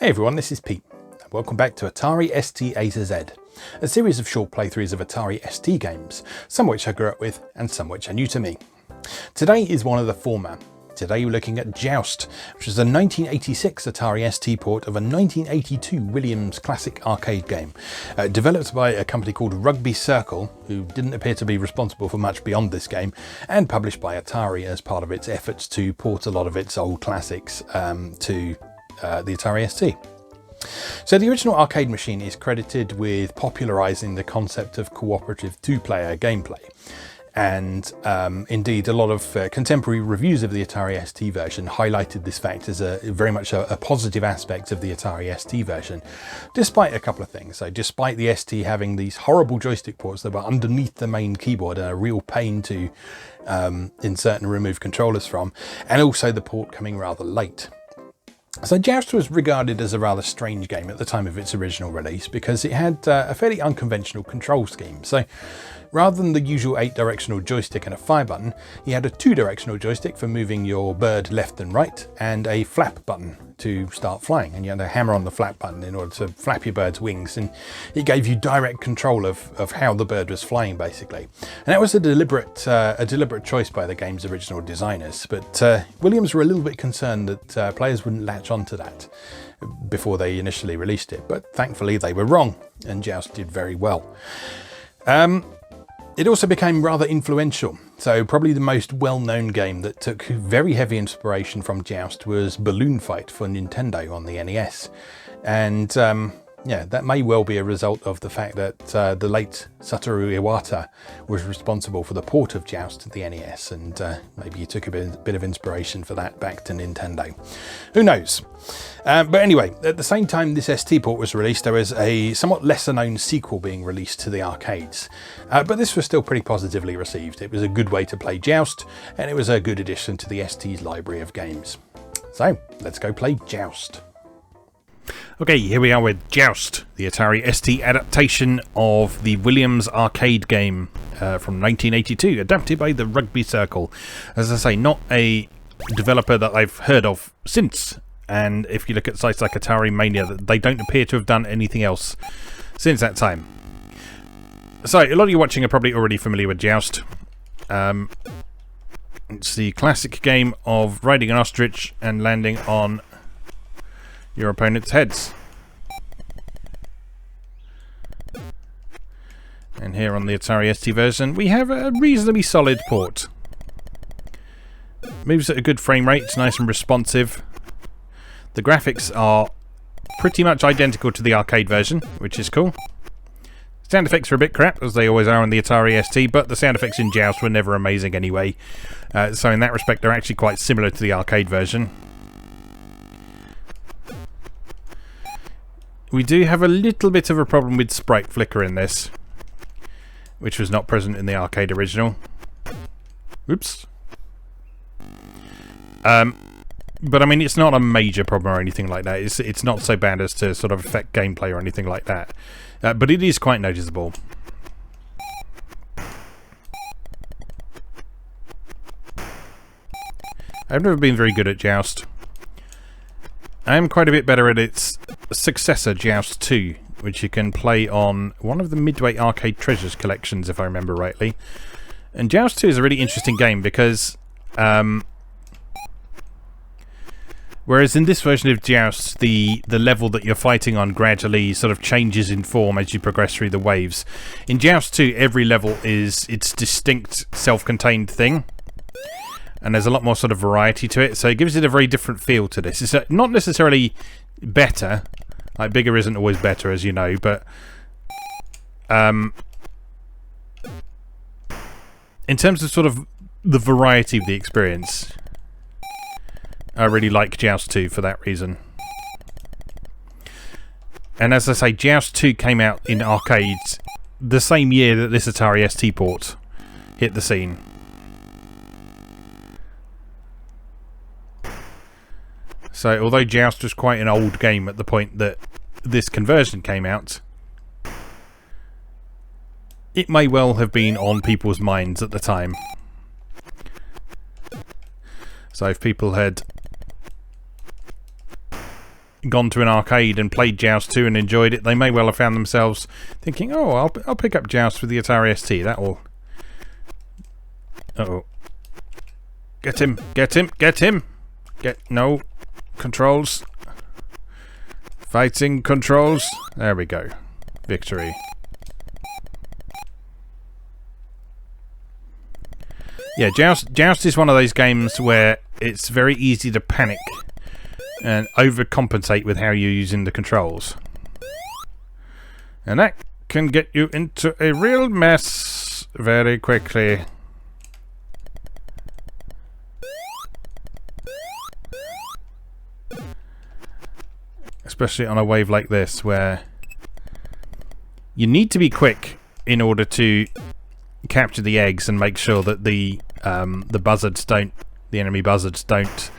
Hey everyone, this is Pete. Welcome back to Atari ST A to Z, a series of short playthroughs of Atari ST games, some which I grew up with and some which are new to me. Today is one of the former. Today we're looking at Joust, which is a 1986 Atari ST port of a 1982 Williams classic arcade game, developed by a company called Rugby Circle, who didn't appear to be responsible for much beyond this game, and published by Atari as part of its efforts to port a lot of its old classics to the Atari ST. So the original arcade machine is credited with popularising the concept of cooperative two-player gameplay. And indeed, a lot of contemporary reviews of the Atari ST version highlighted this fact as very much a positive aspect of the Atari ST version, despite a couple of things. So despite the ST having these horrible joystick ports that were underneath the main keyboard and a real pain to insert and remove controllers from, and also the port coming rather late. So Joust was regarded as a rather strange game at the time of its original release because it had a fairly unconventional control scheme. So rather than the usual 8-directional joystick and a fire button, you had a 2-directional joystick for moving your bird left and right, and a flap button to start flying. And you had a hammer on the flap button in order to flap your bird's wings, and it gave you direct control of how the bird was flying, basically. And that was a deliberate choice by the game's original designers, but Williams were a little bit concerned that players wouldn't latch onto that before they initially released it. But thankfully they were wrong, and Joust did very well. It also became rather influential, so probably the most well-known game that took very heavy inspiration from Joust was Balloon Fight for Nintendo on the NES. And yeah, that may well be a result of the fact that the late Satoru Iwata was responsible for the port of Joust to the NES, and maybe he took a bit of inspiration for that back to Nintendo. Who knows? But anyway, at the same time this ST port was released, there was a somewhat lesser known sequel being released to the arcades. But this was still pretty positively received. It was a good way to play Joust, and it was a good addition to the ST's library of games. So let's go play Joust. Okay, here we are with Joust, the Atari ST adaptation of the Williams arcade game from 1982, adapted by the Rugby Circle. As I say, not a developer that I've heard of since, and if you look at sites like Atari Mania, they don't appear to have done anything else since that time. So, a lot of you watching are probably already familiar with Joust. It's the classic game of riding an ostrich and landing on your opponent's heads. And here on the Atari ST version we have a reasonably solid port. Moves at a good frame rate, it's nice and responsive. The graphics are pretty much identical to the arcade version, which is cool. Sound effects are a bit crap, as they always are on the Atari ST, but the sound effects in Joust were never amazing anyway. So in that respect they're actually quite similar to the arcade version. We do have a little bit of a problem with sprite flicker in this, which was not present in the arcade original. Oops. But I mean, it's not a major problem or anything like that. It's not so bad as to sort of affect gameplay or anything like that. But it is quite noticeable. I've never been very good at Joust. I am quite a bit better at its successor, Joust 2, which you can play on one of the Midway Arcade Treasures collections, if I remember rightly. And Joust 2 is a really interesting game because whereas in this version of Joust, the level that you're fighting on gradually sort of changes in form as you progress through the waves. In Joust 2, every level is its distinct self-contained thing. And there's a lot more sort of variety to it, so it gives it a very different feel to this. It's not necessarily better, like bigger isn't always better, as you know, but in terms of sort of the variety of the experience, I really like Joust 2 for that reason. And as I say, Joust 2 came out in arcades the same year that this Atari ST port hit the scene. So, although Joust was quite an old game at the point that this conversion came out, it may well have been on people's minds at the time. So if people had gone to an arcade and played Joust 2 and enjoyed it, they may well have found themselves thinking, oh, I'll pick up Joust for the Atari ST. That'll... Uh-oh. Get him! Get him! Get him! No. Controls. Fighting controls. There we go. Victory. Yeah, Joust is one of those games where it's very easy to panic and overcompensate with how you're using the controls. And that can get you into a real mess very quickly. Especially on a wave like this, where you need to be quick in order to capture the eggs and make sure that the enemy buzzards don't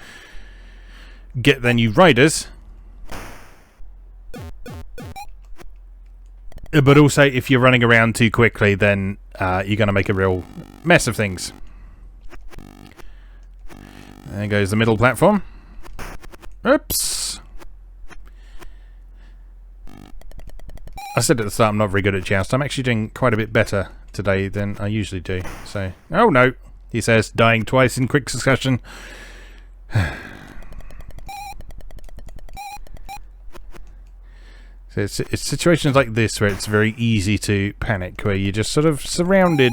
get their new riders. But also, if you're running around too quickly, then you're going to make a real mess of things. There goes the middle platform. Oops. I said at the start I'm not very good at Joust. I'm actually doing quite a bit better today than I usually do. So, oh no, he says, dying twice in quick succession. So it's situations like this where it's very easy to panic, where you're just sort of surrounded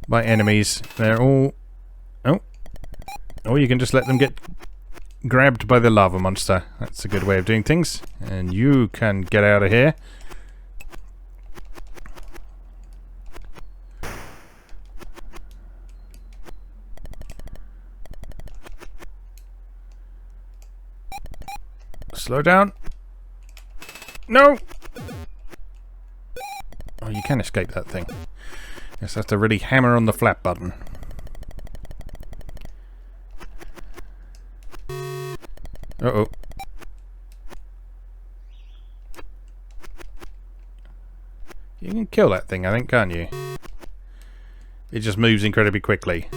by enemies. They're all... Oh. Or you can just let them get grabbed by the lava monster. That's a good way of doing things. And you can get out of here. Slow down. No! Oh, you can escape that thing. Just have to really hammer on the flap button. Uh-oh. You can kill that thing, I think, can't you? It just moves incredibly quickly.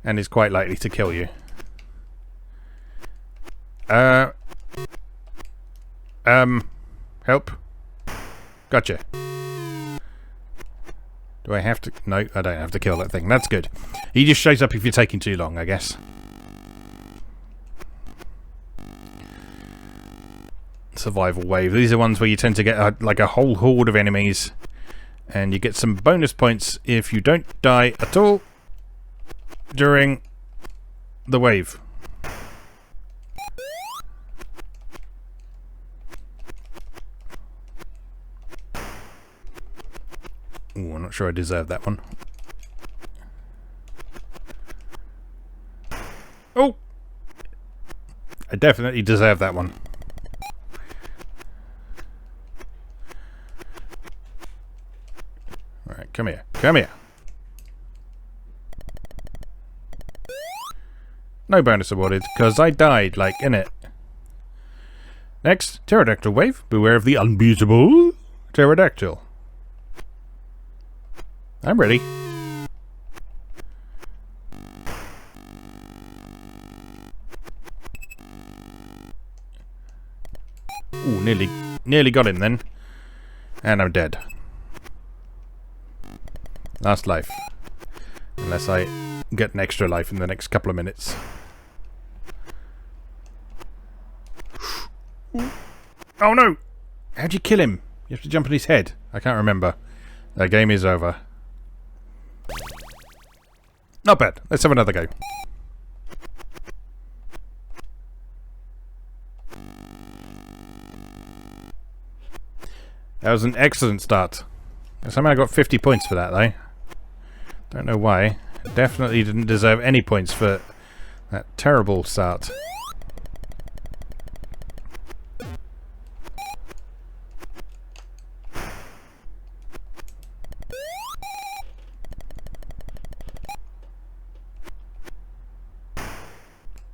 And is quite likely to kill you. Help. Gotcha. Do I have to... No, I don't have to kill that thing. That's good. He just shows up if you're taking too long, I guess. Survival wave. These are ones where you tend to get like a whole horde of enemies. And you get some bonus points if you don't die at all during the wave. Ooh, I'm not sure I deserve that one. Oh! I definitely deserve that one. Alright, come here. Come here. No bonus awarded, because I died, like, in it. Next, Pterodactyl Wave. Beware of the unbeatable pterodactyl. I'm ready. Ooh, nearly got him then. And I'm dead. Last life. Unless I get an extra life in the next couple of minutes. Oh no! How'd you kill him? You have to jump on his head. I can't remember. The game is over. Not bad. Let's have another go. That was an excellent start. Somehow I got 50 points for that though. Don't know why. Definitely didn't deserve any points for that terrible start.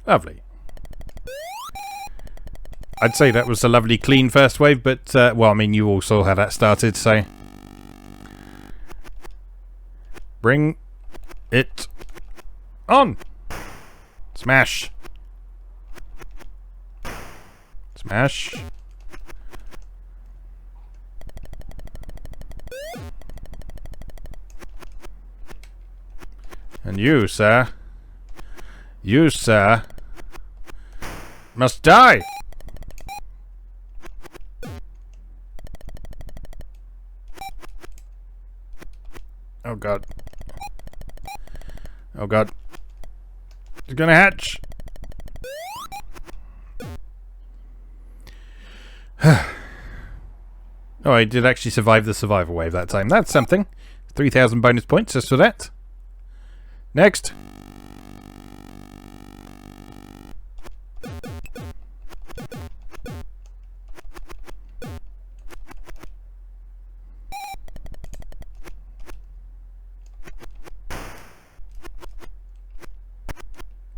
Lovely. I'd say that was a lovely clean first wave, but, well, I mean, you all saw how that started, so... Bring it on! Smash! Smash. And you, sir, must die! Oh god. Oh god. It's gonna hatch! Oh, I did actually survive the survival wave that time. That's something. 3,000 bonus points just for that. Next.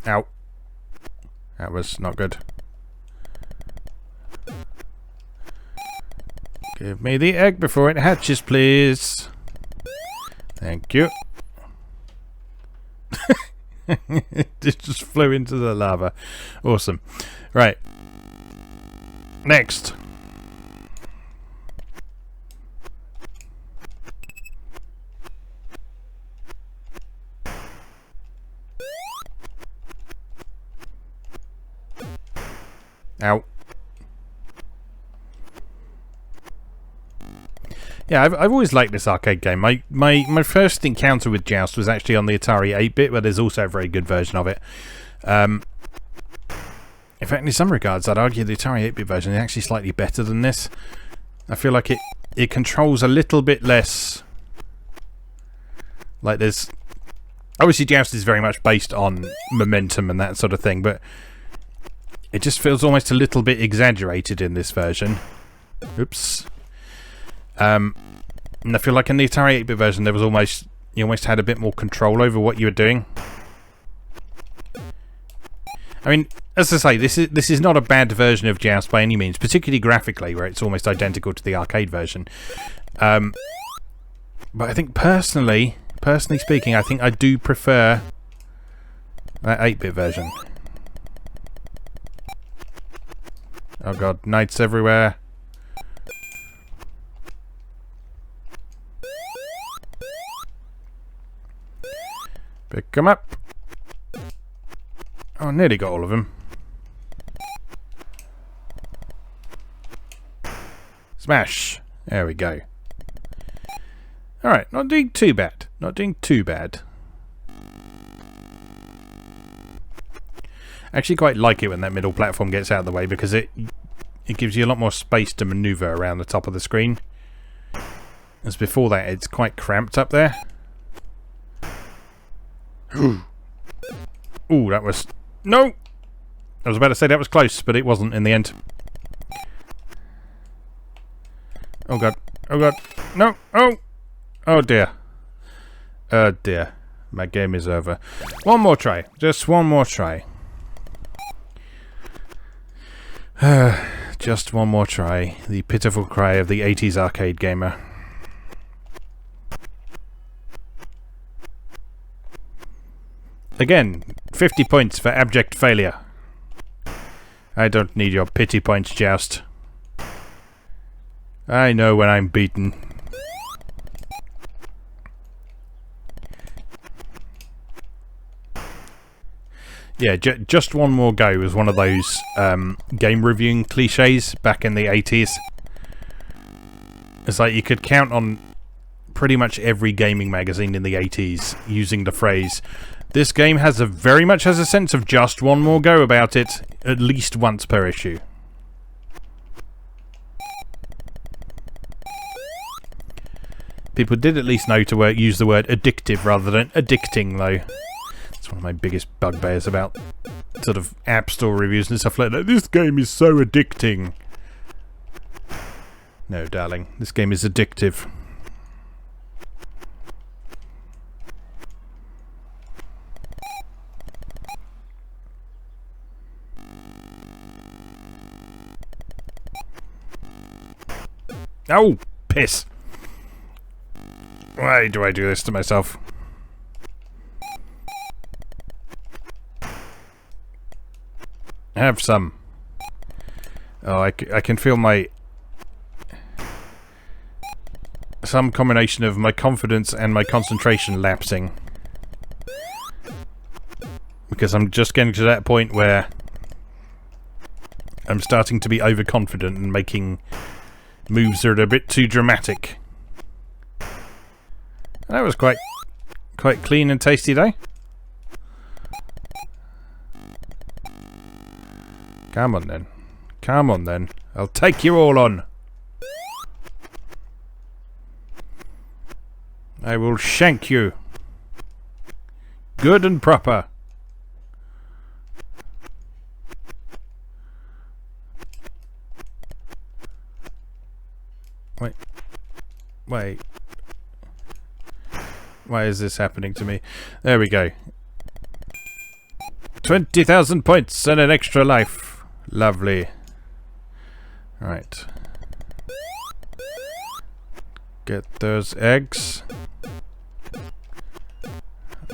Ow. That was not good. Give me the egg before it hatches, please. Thank you. It just flew into the lava. Awesome. Right. Next. Ow. Yeah, I've always liked this arcade game. My first encounter with Joust was actually on the Atari 8-bit, but there's also a very good version of it. In fact, in some regards, I'd argue the Atari 8-bit version is actually slightly better than this. I feel like it controls a little bit less. Like there's... Obviously, Joust is very much based on momentum and that sort of thing, but it just feels almost a little bit exaggerated in this version. Oops. And I feel like in the Atari 8-bit version there was you almost had a bit more control over what you were doing. I mean, as I say, this is not a bad version of Joust by any means, particularly graphically, where it's almost identical to the arcade version. But I think personally speaking, I think I do prefer that 8-bit version. Oh god, knights everywhere. Pick them up. Oh, nearly got all of them. Smash. There we go. Alright, not doing too bad. Not doing too bad. I actually quite like it when that middle platform gets out of the way because it gives you a lot more space to maneuver around the top of the screen. As before that, it's quite cramped up there. Ooh, that was... No! I was about to say that was close, but it wasn't in the end. Oh god. Oh god. No! Oh! Oh dear. Oh dear. My game is over. One more try. Just one more try. Just one more try. The pitiful cry of the 80s arcade gamer. Again, 50 points for abject failure. I don't need your pity points, Joust. I know when I'm beaten. Yeah, just one more go was one of those game reviewing cliches back in the 80s. It's like you could count on pretty much every gaming magazine in the 80s using the phrase, "This game very much has a sense of just one more go about it, at least once per issue." People did at least know to use the word addictive rather than addicting, though. It's one of my biggest bugbears about sort of App Store reviews and stuff like that. This game is so addicting. No, darling, this game is addictive. Oh, piss. Why do I do this to myself? Have some. Oh, I can feel some combination of my confidence and my concentration lapsing. Because I'm just getting to that point where I'm starting to be overconfident and making moves that are a bit too dramatic. That was quite clean and tasty though. Come on then. Come on then. I'll take you all on. I will shank you. Good and proper. Wait. Why is this happening to me? There we go. 20,000 points and an extra life. Lovely. Right. Get those eggs.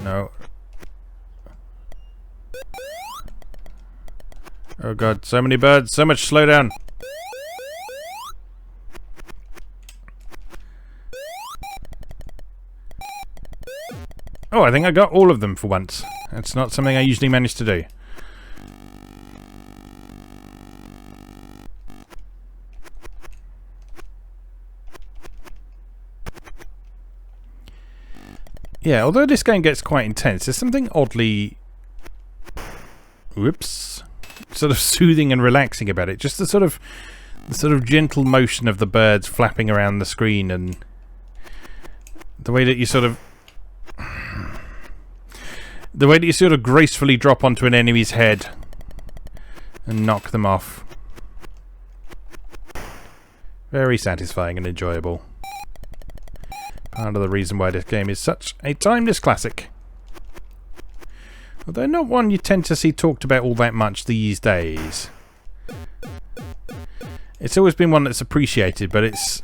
No. Oh god, so many birds, so much slowdown. Oh, I think I got all of them for once. That's not something I usually manage to do. Yeah, although this game gets quite intense, there's something oddly... Whoops. Sort of soothing and relaxing about it. Just the sort of gentle motion of the birds flapping around the screen, and the way that you sort of... The way that you sort of gracefully drop onto an enemy's head and knock them off. Very satisfying and enjoyable. Part of the reason why this game is such a timeless classic. Although not one you tend to see talked about all that much these days. It's always been one that's appreciated, but it's...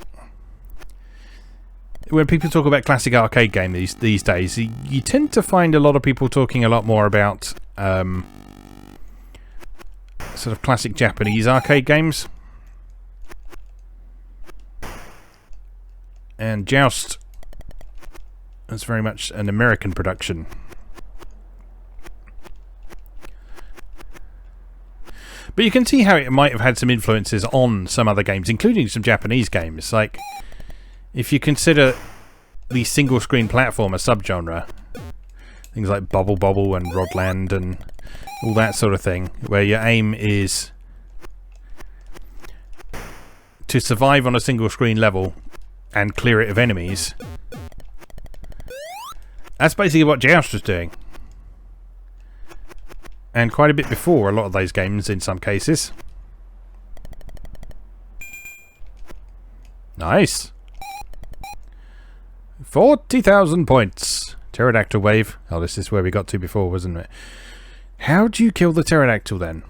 When people talk about classic arcade games these days, you tend to find a lot of people talking a lot more about sort of classic Japanese arcade games. And Joust is very much an American production. But you can see how it might have had some influences on some other games, including some Japanese games. Like, if you consider the single-screen platformer subgenre, things like Bubble Bobble and Rodland and all that sort of thing, where your aim is to survive on a single-screen level and clear it of enemies, that's basically what Joust was doing. And quite a bit before a lot of those games in some cases. Nice. 40,000 points. Pterodactyl Wave. Oh, this is where we got to before, wasn't it? How do you kill the pterodactyl then?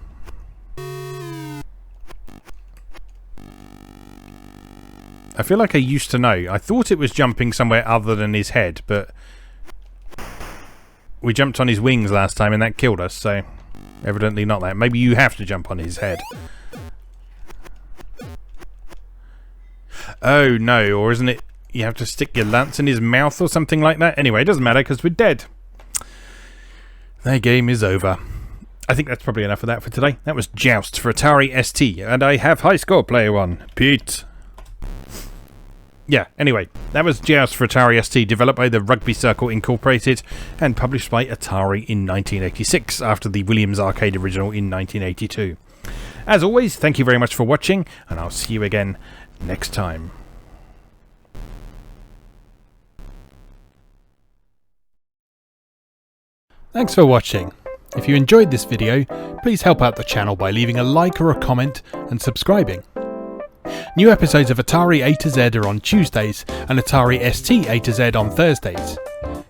I feel like I used to know. I thought it was jumping somewhere other than his head, but we jumped on his wings last time and that killed us, so evidently not that. Maybe you have to jump on his head. Oh no, or isn't it you have to stick your lance in his mouth or something like that? Anyway, it doesn't matter because we're dead. That game is over. I think that's probably enough of that for today. That was Joust for Atari ST, and I have high score player one. Pete. Yeah, anyway, that was Joust for Atari ST, developed by the Rugby Circle Incorporated and published by Atari in 1986 after the Williams Arcade original in 1982. As always, thank you very much for watching, and I'll see you again next time. Thanks for watching. If you enjoyed this video, please help out the channel by leaving a like or a comment and subscribing. New episodes of Atari A to Z are on Tuesdays and Atari ST A to Z on Thursdays.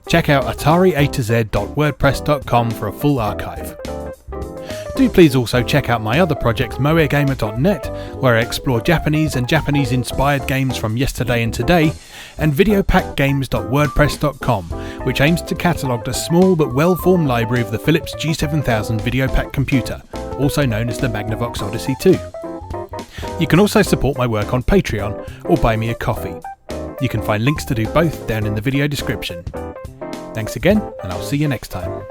Check out atariatoz.wordpress.com for a full archive. Do please also check out my other projects moegamer.net, where I explore Japanese and Japanese-inspired games from yesterday and today, and videopackgames.wordpress.com, which aims to catalogue the small but well-formed library of the Philips G7000 Videopack computer, also known as the Magnavox Odyssey 2. You can also support my work on Patreon or buy me a coffee. You can find links to do both down in the video description. Thanks again, and I'll see you next time.